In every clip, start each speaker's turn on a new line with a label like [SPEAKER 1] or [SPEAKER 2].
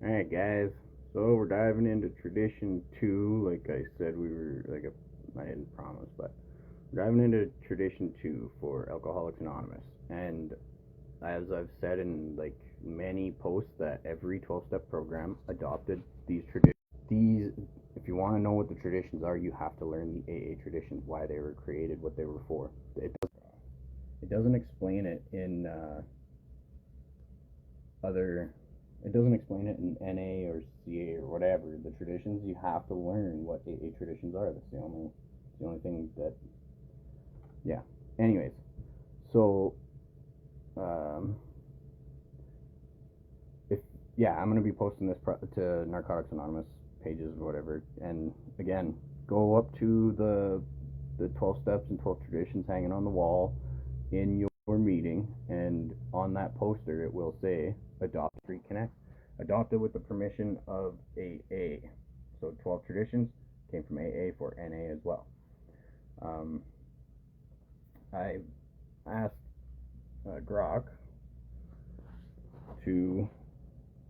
[SPEAKER 1] Alright, guys. So we're diving into tradition 2. Like I said, I didn't promise, but we're diving into tradition 2 for Alcoholics Anonymous. And as I've said in many posts, that every 12-step program adopted these traditions. These, if you want to know what the traditions are, you have to learn the AA traditions, why they were created, what they were for. It doesn't explain it in other it doesn't explain it in NA or CA or whatever. The traditions, you have to learn what AA traditions are. That's the only thing that, yeah. Anyways, so um, if yeah, I'm gonna be posting this to Narcotics Anonymous pages or whatever. And again, go up to the 12 steps and 12 traditions hanging on the wall in your meeting, and on that poster it will say adopt reconnect, adopted with the permission of AA. So 12 traditions came from AA for NA as well. I asked Grok to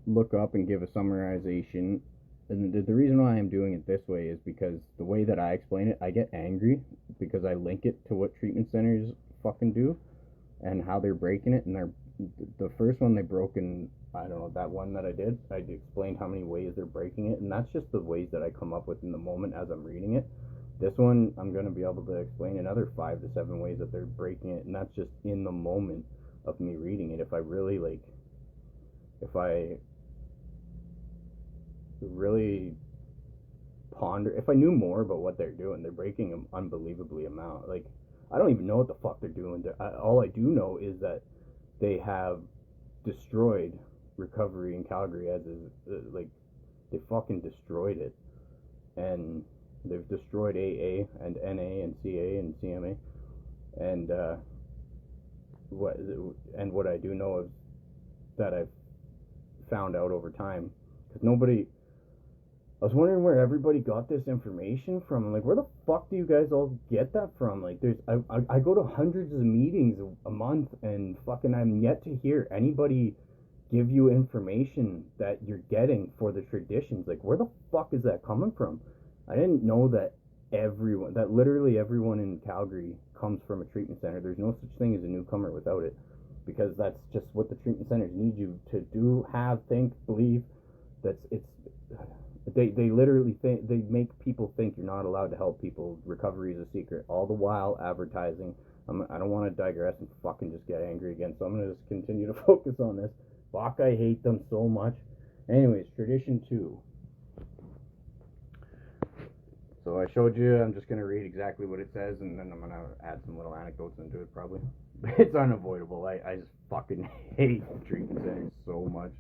[SPEAKER 1] look up and give a summarization. And the reason why I'm doing it this way is because the way that I explain it, I get angry because I link it to what treatment centers fucking do and how they're breaking it. And the first one they broke in, I don't know, that one that I explained how many ways they're breaking it, and that's just the ways that I come up with in the moment as I'm reading it. This one, I'm going to be able to explain another 5 to 7 ways that they're breaking it, and that's just in the moment of me reading it. If I really ponder, if I knew more about what they're doing, they're breaking an unbelievably amount. Like, I don't even know what the fuck they're doing. All I do know is that they have destroyed recovery in Calgary as is, they fucking destroyed it. And they've destroyed AA and NA and CA and CMA. And what I do know is that I've found out over time, because I was wondering where everybody got this information from. I'm like, where the fuck do you guys all get that from? Like, I go to hundreds of meetings a month, and fucking I'm yet to hear anybody give you information that you're getting for the traditions. Like, where the fuck is that coming from? I didn't know that literally everyone in Calgary comes from a treatment center. There's no such thing as a newcomer without it, because that's just what the treatment centers need you to do, have, think, believe. They literally think, they make people think you're not allowed to help people. Recovery is a secret, all the while advertising. I don't want to digress and fucking just get angry again, so I'm going to just continue to focus on this. Fuck, I hate them so much. Anyways, tradition 2. So I showed you, I'm just going to read exactly what it says, and then I'm going to add some little anecdotes into it probably. It's unavoidable. I just fucking hate treatment centers so much.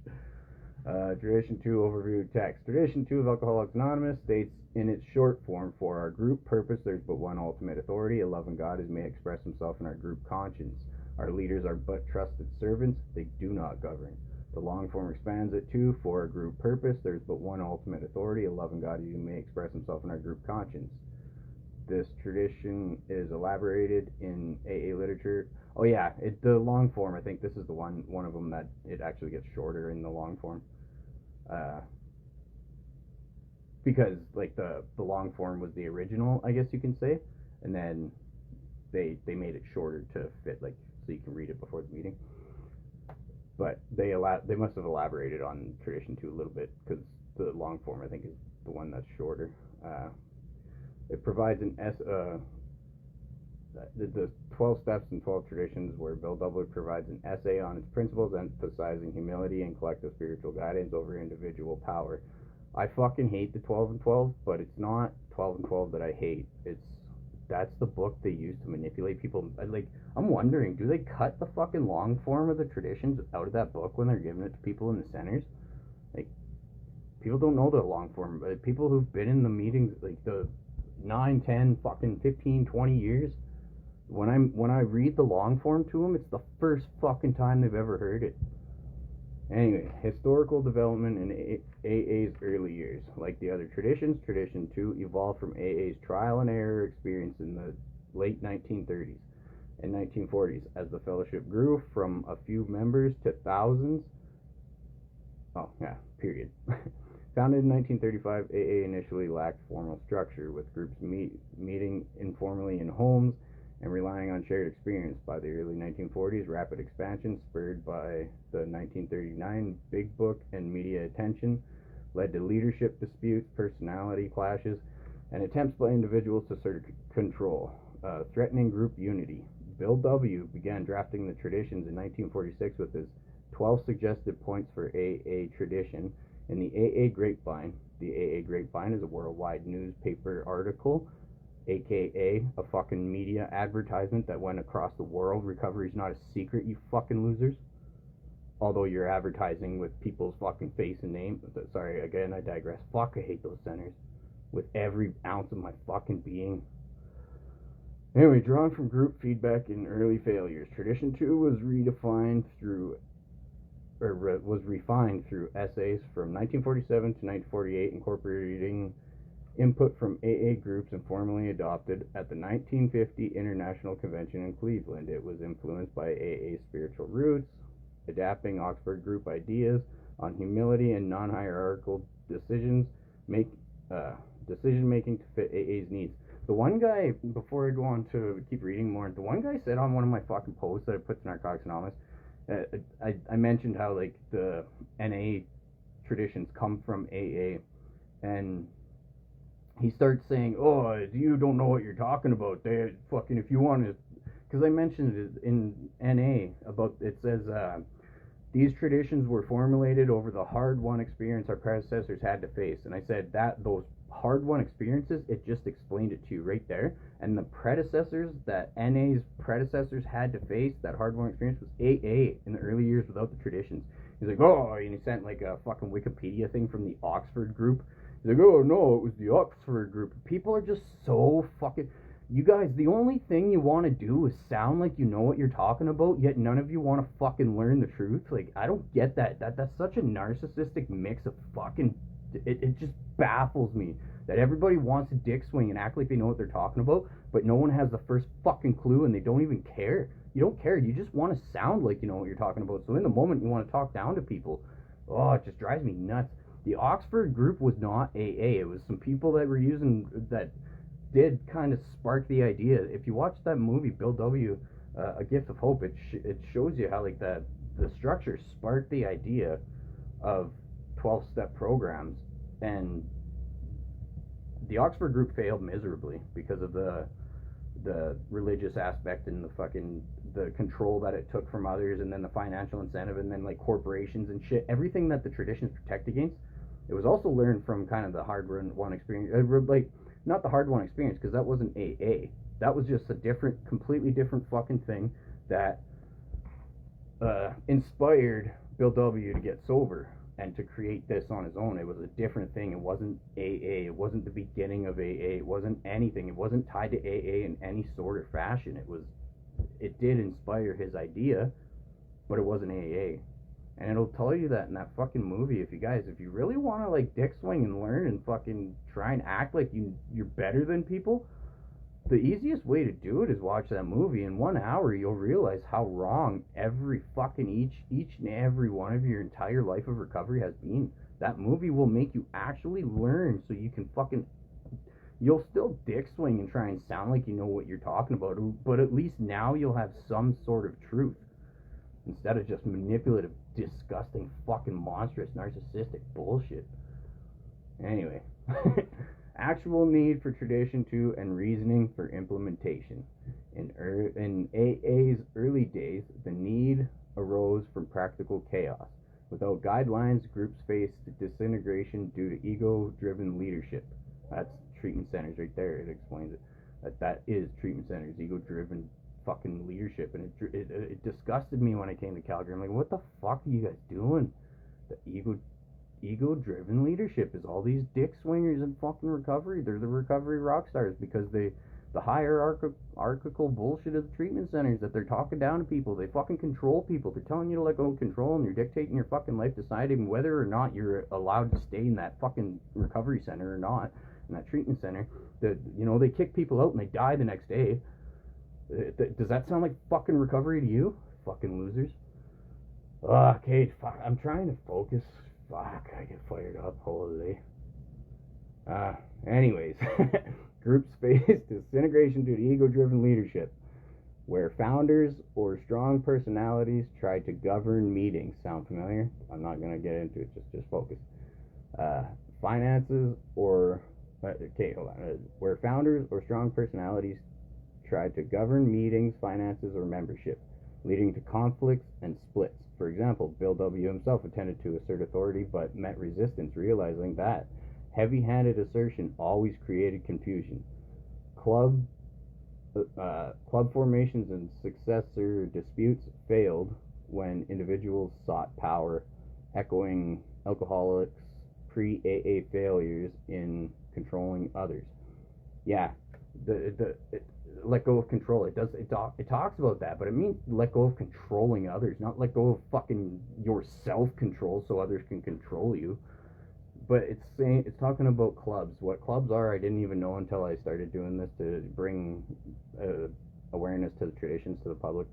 [SPEAKER 1] Tradition 2 overview text. Tradition 2 of Alcoholics Anonymous states in its short form, for our group purpose there's but one ultimate authority, a loving God who may express himself in our group conscience. Our leaders are but trusted servants, they do not govern. The long form expands it to, for our group purpose there's but one ultimate authority, a loving God who may express himself in our group conscience. This tradition is elaborated in AA literature. Oh yeah, the long form, I think this is the one of them that it actually gets shorter in the long form. Because like the long form was the original, I guess you can say, and then they made it shorter to fit, like, so you can read it before the meeting. But they must have elaborated on tradition 2 a little bit, because the long form, I think, is the one that's shorter. It provides the 12 steps and 12 traditions, where Bill Dublin provides an essay on its principles, emphasizing humility and collective spiritual guidance over individual power. I fucking hate the 12 and 12, but it's not 12 and 12 that I hate. That's the book they use to manipulate people. Like, I'm wondering, do they cut the fucking long form of the traditions out of that book when they're giving it to people in the centers? Like, people don't know the long form. People who've been in the meetings, like the 9, 10, fucking 15, 20 years, when I read the long form to them, it's the first fucking time they've ever heard it. Anyway, historical development in AA's early years. Like the other traditions, Tradition 2 evolved from AA's trial and error experience in the late 1930s and 1940s. As the fellowship grew from a few members to thousands, Oh, yeah, period. Founded in 1935, AA initially lacked formal structure, with groups meeting informally in homes and relying on shared experience. By the early 1940s, rapid expansion, spurred by the 1939 Big Book and media attention, led to leadership disputes, personality clashes, and attempts by individuals to assert control, threatening group unity. Bill W. began drafting the traditions in 1946 with his 12 suggested points for AA tradition in the AA Grapevine. The AA Grapevine is a worldwide newspaper article, aka a fucking media advertisement that went across the world. Recovery is not a secret, you fucking losers. Although you're advertising with people's fucking face and name. Sorry, again, I digress. Fuck, I hate those centers with every ounce of my fucking being. Anyway, drawn from group feedback and early failures, Tradition 2 was refined through essays from 1947 to 1948, incorporating input from AA groups and formally adopted at the 1950 International Convention in Cleveland. It was influenced by AA's spiritual roots, adapting Oxford group ideas on humility and non-hierarchical decision making to fit AA's needs. The one guy, before I go on to keep reading more, the one guy said on one of my fucking posts that I put to Narcotics Anonymous, I mentioned how like the NA traditions come from AA, and he starts saying, "Oh, you don't know what you're talking about. They fucking, if you want to," because I mentioned it in NA about, it says these traditions were formulated over the hard-won experience our predecessors had to face, and I said that those hard-won experiences, it just explained it to you right there. And the predecessors that NA's predecessors had to face, that hard-won experience, was AA in the early years without the traditions. He's like, oh, and he sent like a fucking Wikipedia thing from the Oxford group. He's like, oh no, it was the Oxford group. People are just so fucking, you guys, the only thing you want to do is sound like you know what you're talking about, yet none of you want to fucking learn the truth. Like, I don't get that. That's such a narcissistic mix of fucking, it just baffles me that everybody wants to dick swing and act like they know what they're talking about, but no one has the first fucking clue and they don't even care. You don't care. You just want to sound like you know what you're talking about. So in the moment you want to talk down to people. Oh, it just drives me nuts. The Oxford group was not AA. It was some people that were using, that did kind of spark the idea. If you watch that movie, Bill W., A Gift of Hope, it shows you how like the structure sparked the idea of 12-step programs, and the Oxford group failed miserably because of the religious aspect and the control that it took from others, and then the financial incentive, and then like corporations and shit, everything that the traditions protect against. It was also learned from kind of the hard-won experience, like not the hard-won experience, because that wasn't AA. That was just a completely different fucking thing that inspired Bill W. to get sober and to create this on his own. It was a different thing. It wasn't AA. It wasn't the beginning of AA. It wasn't anything. It wasn't tied to AA in any sort of fashion. It did inspire his idea, but it wasn't AA. And it'll tell you that in that fucking movie. If you really want to like dick swing and learn and fucking try and act like you're better than people, the easiest way to do it is watch that movie. In 1 hour, you'll realize how wrong every fucking each and every one of your entire life of recovery has been. That movie will make you actually learn, so you can fucking, you'll still dick swing and try and sound like you know what you're talking about, but at least now you'll have some sort of truth instead of just manipulative, disgusting, fucking monstrous, narcissistic bullshit. Anyway. Actual need for Tradition 2 and reasoning for implementation. In AA's early days, the need arose from practical chaos. Without guidelines, groups faced disintegration due to ego-driven leadership. That's treatment centers right there. It explains it. That is treatment centers, ego-driven fucking leadership. And it disgusted me when I came to Calgary. I'm like, what the fuck are you guys doing? The ego-driven leadership is all these dick swingers in fucking recovery. They're the recovery rock stars because the hierarchical bullshit of the treatment centers, that they're talking down to people. They fucking control people. They're telling you to let go of control, and you're dictating your fucking life, deciding whether or not you're allowed to stay in that fucking recovery center or not, in that treatment center. They kick people out and they die the next day. Does that sound like fucking recovery to you? Fucking losers. Okay, fuck, I'm trying to focus Fuck, I get fired up. Holy. Anyways, groups face disintegration due to ego-driven leadership, where founders or strong personalities try to govern meetings. Sound familiar? I'm not gonna get into it. Just focus. Finances or okay, hold on. Where founders or strong personalities try to govern meetings, finances, or membership, leading to conflicts and splits. For example, Bill W. himself attempted to assert authority but met resistance, realizing that heavy-handed assertion always created confusion. Club formations and successor disputes failed when individuals sought power, echoing alcoholics' pre-AA failures in controlling others. Yeah, let go of control. It talks about that, but it means let go of controlling others, not let go of fucking your self-control so others can control you. But it's talking about clubs. What clubs are, I didn't even know until I started doing this to bring awareness to the traditions, to the public,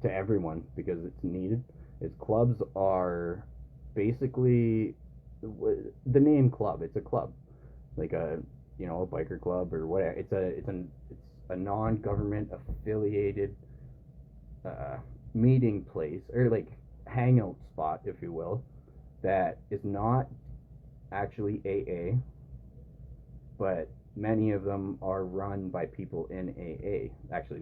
[SPEAKER 1] to everyone, because it's needed. Clubs are basically the name club. It's a club, like a biker club or whatever. It's a non-government affiliated meeting place, or like hangout spot, if you will, that is not actually AA, but many of them are run by people in AA. Actually,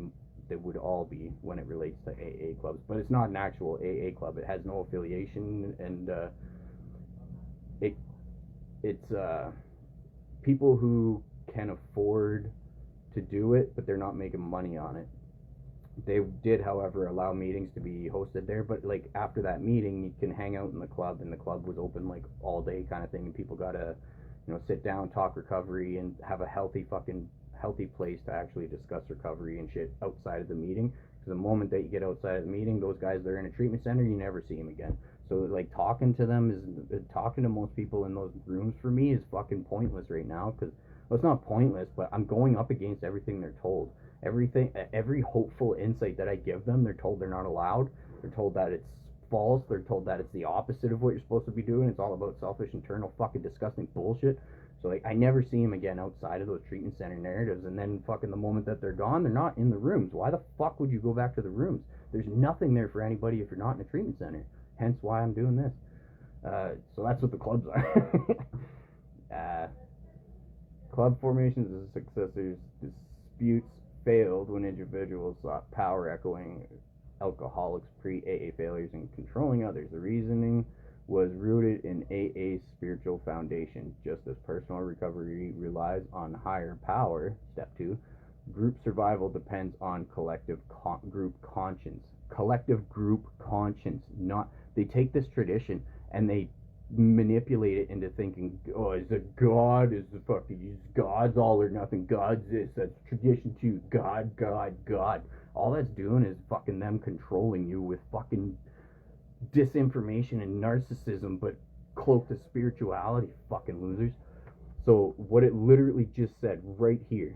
[SPEAKER 1] they would all be when it relates to AA clubs, but it's not an actual AA club. It has no affiliation, and it's people who can afford to do it, but they're not making money on it. They did, however, allow meetings to be hosted there, but like after that meeting, you can hang out in the club, and the club was open like all day kind of thing, and people gotta, sit down, talk recovery, and have a healthy place to actually discuss recovery and shit outside of the meeting. Because the moment that you get outside of the meeting, those guys, they're in a treatment center, you never see them again. So like talking to most people in those rooms for me is fucking pointless right now, because well, it's not pointless, but I'm going up against everything they're told. Every hopeful insight that I give them, they're told they're not allowed. They're told that it's false. They're told that it's the opposite of what you're supposed to be doing. It's all about selfish, internal, fucking disgusting bullshit. So like, I never see them again outside of those treatment center narratives. And then fucking the moment that they're gone, they're not in the rooms. Why the fuck would you go back to the rooms? There's nothing there for anybody if you're not in a treatment center. Hence why I'm doing this. So that's what the clubs are. Club formations and successors disputes failed when individuals sought power, echoing alcoholics' pre-AA failures in controlling others. The reasoning was rooted in AA's spiritual foundation. Just as personal recovery relies on higher power, step 2, group survival depends on collective group conscience. Collective group conscience. They take this tradition and they manipulate it into thinking, oh, is it God? Is the fucking God's all or nothing? God's this, that's tradition too. God. All that's doing is fucking them controlling you with fucking disinformation and narcissism, but cloaked as spirituality, fucking losers. So what it literally just said right here,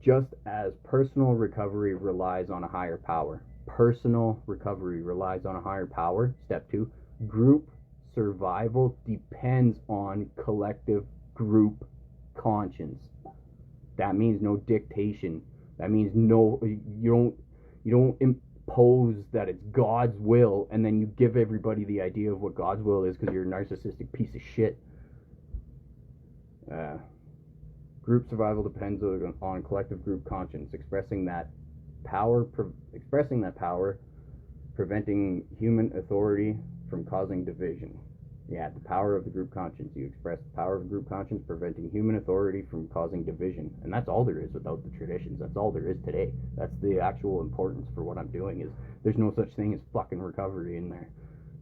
[SPEAKER 1] just as personal recovery relies on a higher power. Personal recovery relies on a higher power. Step 2, group survival depends on collective group conscience. That means no dictation. That means you don't impose that it's God's will and then you give everybody the idea of what God's will is because you're a narcissistic piece of shit. Group survival depends on collective group conscience, expressing that power, preventing human authority from causing division. Yeah, the power of the group conscience. You express the power of the group conscience, preventing human authority from causing division. And that's all there is without the traditions. That's all there is today. That's the actual importance for what I'm doing, is there's no such thing as fucking recovery in there.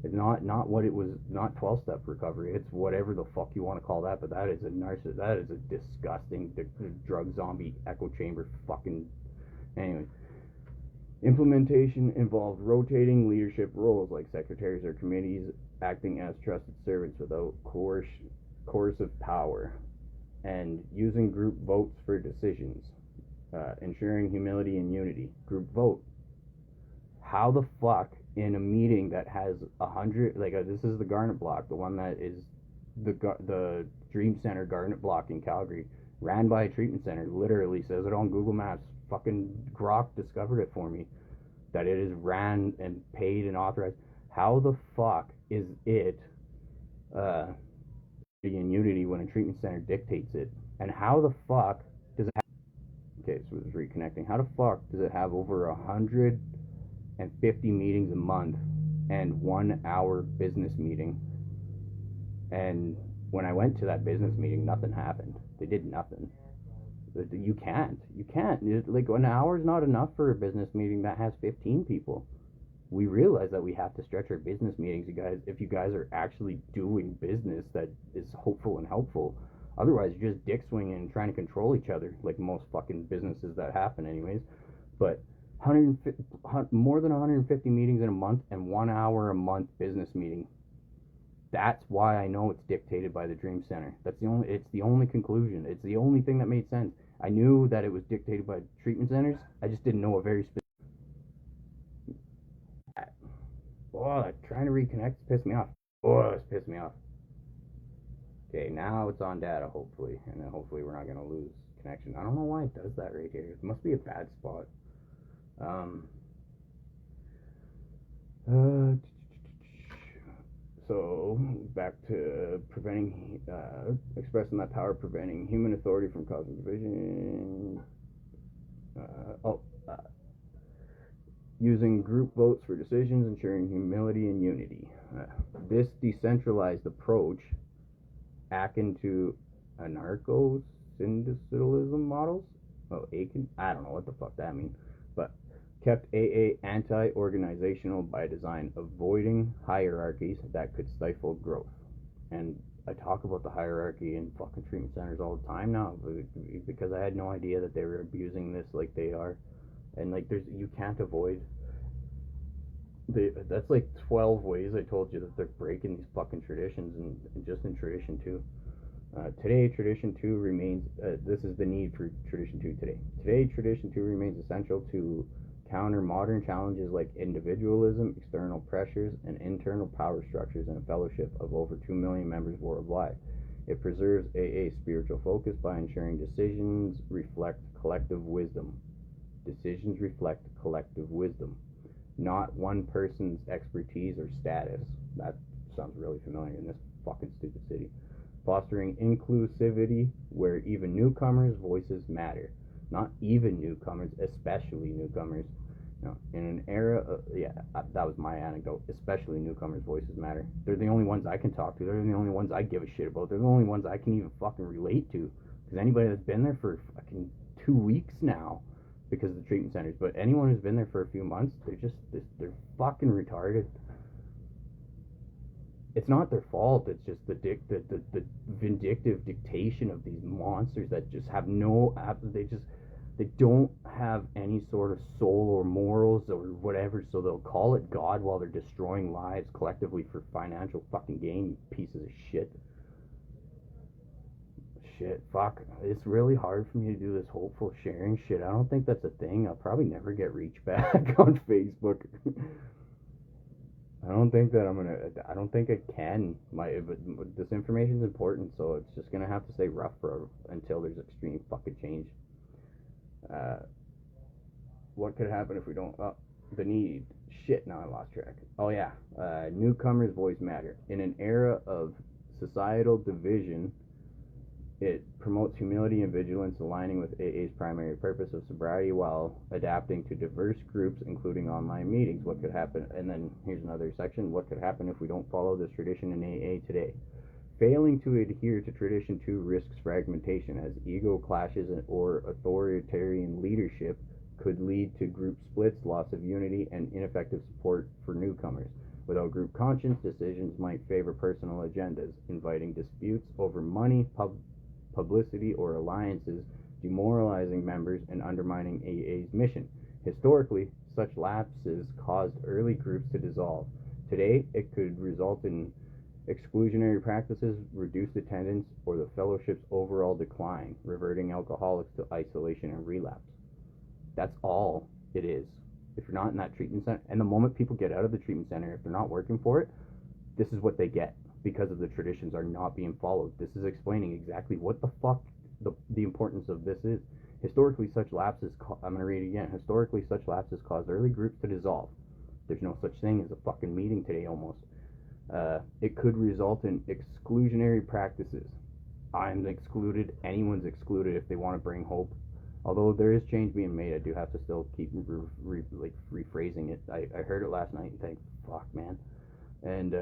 [SPEAKER 1] It's not what it was, not 12-step recovery. It's whatever the fuck you want to call that, but that is a disgusting drug zombie echo chamber fucking. Anyway. Implementation involved rotating leadership roles like secretaries or committees, acting as trusted servants without coercive power, and using group votes for decisions, ensuring humility and unity. Group vote. How the fuck in a meeting that has 100, like this is the Garnet Block, the one that is the Dream Center Garnet Block in Calgary, ran by a treatment center. Literally says it on Google Maps. Fucking Grok discovered it for me, that it is ran and paid and authorized. How the fuck is it in unity when a treatment center dictates it? And how the fuck does it have, okay, so it's reconnecting, how the fuck does it have over 150 meetings a month and 1 hour business meeting? And when I went to that business meeting, nothing happened. They did nothing. You can't. Like, an hour is not enough for a business meeting that has 15 people. We realize that we have to stretch our business meetings, you guys, if you guys are actually doing business that is hopeful and helpful. Otherwise, you're just dick swinging and trying to control each other, like most fucking businesses that happen anyways. But more than 150 meetings in a month and 1 hour a month business meeting. That's why I know it's dictated by the Dream Center. It's the only conclusion. It's the only thing that made sense. I knew that it was dictated by treatment centers. I just didn't know a very specific. Oh, trying to reconnect pissed me off. Oh, it's pissed me off. Okay, now it's on data, hopefully. And then hopefully we're not going to lose connection. I don't know why it does that right here. It must be a bad spot. So, back to expressing that power, preventing human authority from causing division. Using group votes for decisions, ensuring humility and unity. This decentralized approach, akin to anarcho-syndicalism models. I don't know what the fuck that means, but kept AA anti-organizational by design, avoiding hierarchies that could stifle growth. And I talk about the hierarchy in fucking treatment centers all the time now, because I had no idea that they were abusing this like they are. And like, you can't avoid. That's like 12 ways I told you that they're breaking these fucking traditions, and just in tradition 2. Today, tradition 2 remains. This is the need for tradition 2 today. Today, tradition 2 remains essential to counter modern challenges like individualism, external pressures, and internal power structures in a fellowship of over 2 million members worldwide. It preserves AA's spiritual focus by ensuring decisions reflect collective wisdom. Decisions reflect collective wisdom, not one person's expertise or status. That sounds really familiar in this fucking stupid city. Fostering inclusivity where even newcomers' voices matter. Not even newcomers, especially newcomers. In an era of, that was my anecdote, especially newcomers' voices matter. They're the only ones I can talk to. They're the only ones I give a shit about. They're the only ones I can even fucking relate to. Because anybody that's been there for fucking 2 weeks now, because of the treatment centers, but anyone who's been there for a few months, they're fucking retarded. It's not their fault. It's just the vindictive dictation of these monsters that just have they don't have any sort of soul or morals or whatever, so they'll call it God while they're destroying lives collectively for financial fucking gain, you pieces of shit. Fuck, it's really hard for me to do this hopeful sharing shit. I don't think that's a thing. I'll probably never get reach back on Facebook. I don't think I can. But this information is important, so it's just gonna have to stay rough until there's extreme fucking change. What could happen if we don't? The need. Shit, now I lost track. Oh yeah, newcomers' voice matter. In an era of societal division, it promotes humility and vigilance, aligning with AA's primary purpose of sobriety while adapting to diverse groups, including online meetings. What could happen? And then here's another section. What could happen if we don't follow this tradition in AA today? Failing to adhere to tradition 2 risks fragmentation, as ego clashes or authoritarian leadership could lead to group splits, loss of unity, and ineffective support for newcomers. Without group conscience, decisions might favor personal agendas, inviting disputes over money, publicity, or alliances, demoralizing members and undermining AA's mission. Historically, such lapses caused early groups to dissolve. Today, it could result in exclusionary practices, reduced attendance, or the fellowship's overall decline, reverting alcoholics to isolation and relapse. That's all it is. If you're not in that treatment center, and the moment people get out of the treatment center, if they're not working for it, this is what they get because of the traditions are not being followed. This is explaining exactly what the fuck the importance of this is. Historically, such lapses, I'm going to read it again. Historically, such lapses caused early groups to dissolve. There's no such thing as a fucking meeting today, almost. It could result in exclusionary practices. I'm excluded, anyone's excluded if they want to bring hope. Although there is change being made, I do have to still keep rephrasing it. I heard it last night and think, fuck, man. And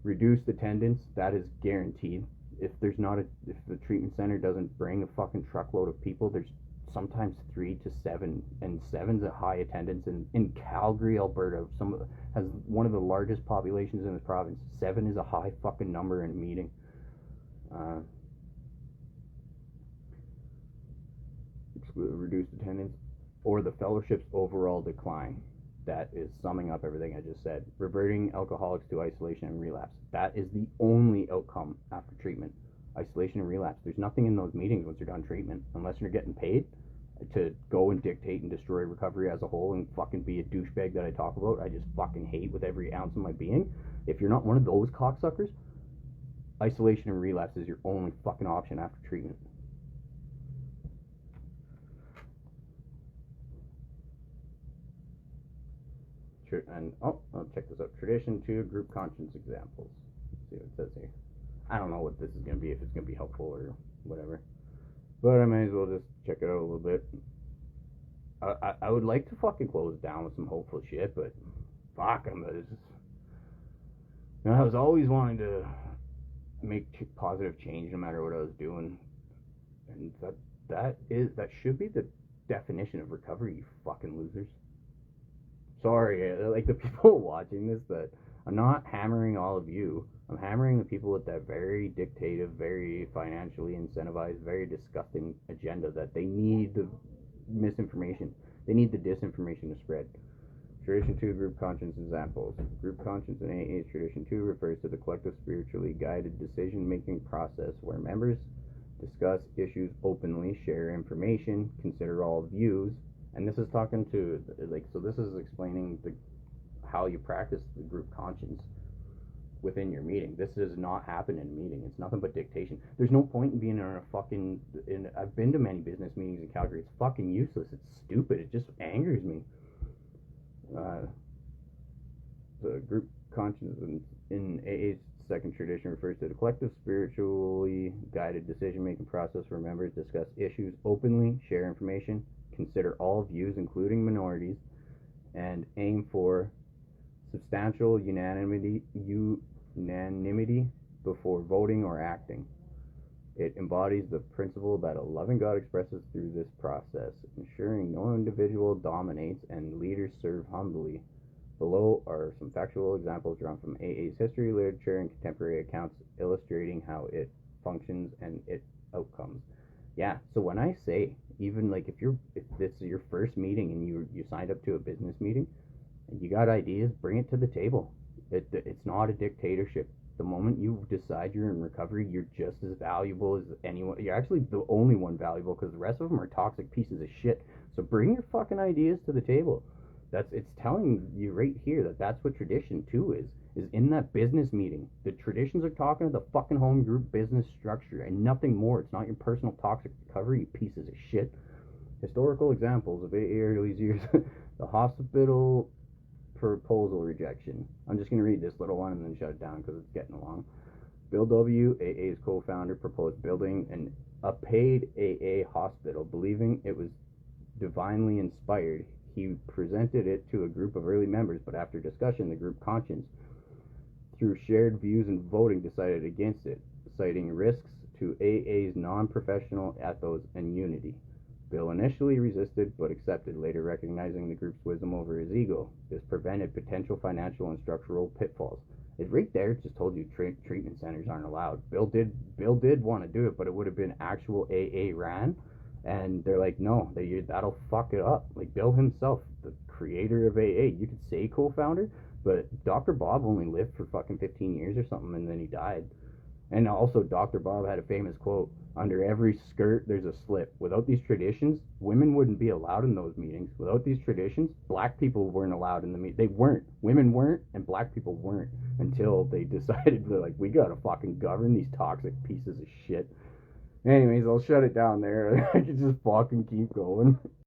[SPEAKER 1] reduced attendance, that is guaranteed. If the treatment center doesn't bring a fucking truckload of people, there's sometimes 3 to 7, and 7's a high attendance. In Calgary, Alberta, has one of the largest populations in the province. 7 is a high fucking number in a meeting. Reduced attendance, or the fellowship's overall decline. That is summing up everything I just said. Reverting alcoholics to isolation and relapse. That is the only outcome after treatment. Isolation and relapse. There's nothing in those meetings once you're done treatment, unless you're getting paid to go and dictate and destroy recovery as a whole and fucking be a douchebag that I talk about. I just fucking hate with every ounce of my being. If you're not one of those cocksuckers, isolation and relapse is your only fucking option after treatment. And I'll check this out. Tradition 2, group conscience examples. Let's see what it says here. I don't know what this is going to be, if it's going to be helpful or whatever, but I may as well just check it out a little bit. I would like to fucking close it down with some hopeful shit, but fuck, I was always wanting to make positive change no matter what I was doing, and that should be the definition of recovery, you fucking losers. Sorry, like the people watching this, that I'm not hammering all of you. I'm hammering the people with that very dictative, very financially incentivized, very disgusting agenda that they need the misinformation. They need the disinformation to spread. Tradition 2, group conscience examples. Group conscience in AA's Tradition 2 refers to the collective spiritually guided decision-making process where members discuss issues openly, share information, consider all views. And this is talking to, so this is explaining how you practice the group conscience within your meeting. This does not happen in a meeting. It's nothing but dictation. There's no point in being I've been to many business meetings in Calgary. It's fucking useless. It's stupid. It just angers me. The group conscience in AA's second tradition refers to the collective spiritually guided decision-making process where members discuss issues openly, share information, consider all views, including minorities, and aim for substantial unanimity before voting or acting. It embodies the principle that a loving God expresses through this process, ensuring no individual dominates and leaders serve humbly. Below are some factual examples drawn from AA's history, literature, and contemporary accounts illustrating how it functions and its outcomes. Yeah, so when I say, even like if this is your first meeting and you signed up to a business meeting and you got ideas, bring it to the table. It's not a dictatorship. The moment you decide you're in recovery, you're just as valuable as anyone. You're actually the only one valuable because the rest of them are toxic pieces of shit. So bring your fucking ideas to the table. It's telling you right here that's what tradition 2 is in that business meeting. The traditions are talking to the fucking home group business structure and nothing more. It's not your personal toxic recovery, you pieces of shit. Historical examples of AA early years. The hospital proposal rejection. I'm just going to read this little one and then shut it down because it's getting long. Bill W., AA's co-founder, proposed building a paid AA hospital, believing it was divinely inspired. He presented it to a group of early members, but after discussion, the group conscience, through shared views and voting, decided against it, citing risks to AA's non-professional ethos and unity. Bill initially resisted, but accepted, later recognizing the group's wisdom over his ego. This prevented potential financial and structural pitfalls. It right there just told you treatment centers aren't allowed. Bill did want to do it, but it would have been actual AA ran. And they're like, no, that'll fuck it up. Like Bill himself, the creator of AA, you could say co-founder, but Dr. Bob only lived for fucking 15 years or something, and then he died. And also, Dr. Bob had a famous quote: under every skirt, there's a slit. Without these traditions, women wouldn't be allowed in those meetings. Without these traditions, black people weren't allowed in the meeting. They weren't. Women weren't, and black people weren't until they decided, like, we gotta fucking govern these toxic pieces of shit. Anyways, I'll shut it down there. I can just fucking keep going.